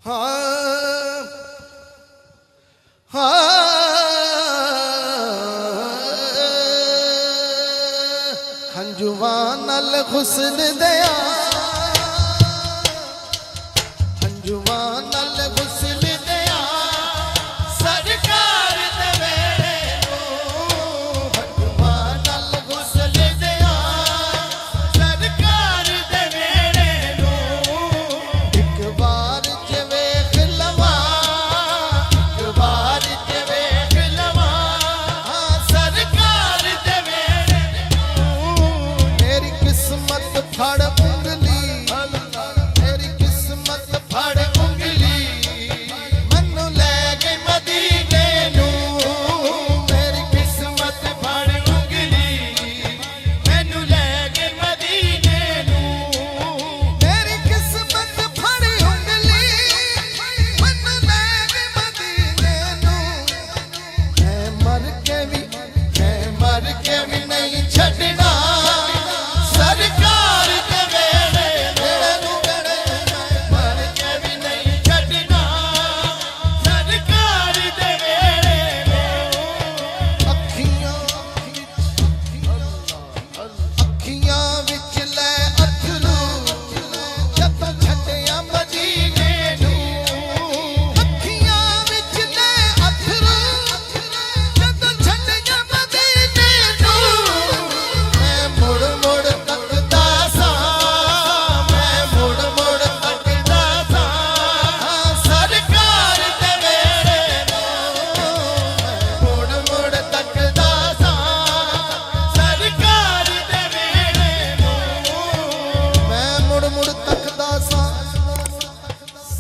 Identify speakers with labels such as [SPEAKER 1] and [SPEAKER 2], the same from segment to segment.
[SPEAKER 1] हाँ हाँ हंजुआं नाल हुस्न दया हंजुआं नाल हुस्न दया सरकार दे वेले नूं हंजुआं नाल हुस्न दया सरकार दे वेले नूं एक बार च वेख लवां एक बार च वेख लवां हाँ सरकार दे वेले नूं मेरी किस्मत फड़ उंगली मेरी किस्मत फड़ उंगली मैनू ले गए मदीने नूं मेरी किस्मत फड़ उंगली मैनू ले गए मदीने नूं मेरी किस्मत फड़ उंगली मैनू ले गए मदीने नूं मैं मर के भी नहीं छड्डना सरकार दे वेले नूं मर के भी नहीं छड्डना सरकार दे वेले अखियां विच लै अथरू जदों छड्डिया मदीने नूं अखियां विच लै अथरू जदों छड्डिया मदीने नूं मैं मुड़ मुड़ तकदा सां मैं मुड़ मुड़ तकदा सां हाँ सरकार दे वेले नूं मुड़ मुड़ तकदा सां सरकार दे वेले नूं मैं मुड़ मुड़ तकदा सां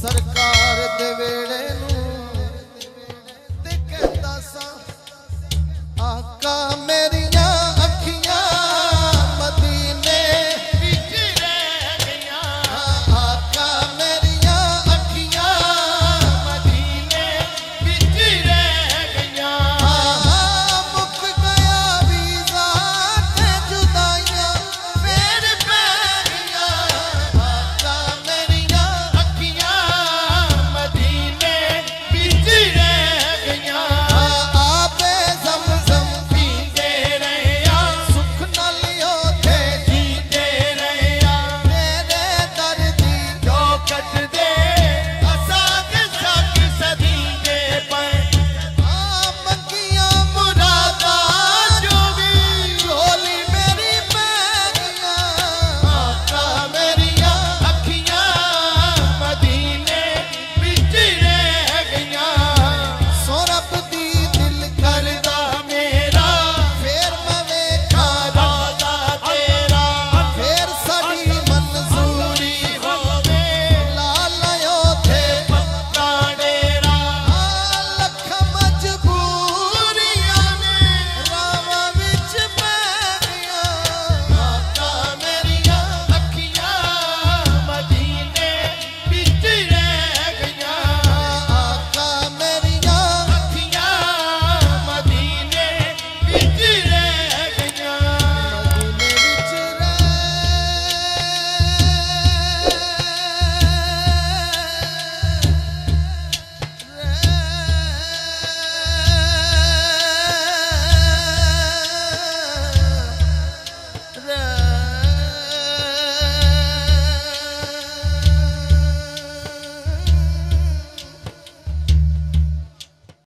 [SPEAKER 1] सरकार दे वेले नूं ते कहदा सां आका मेरी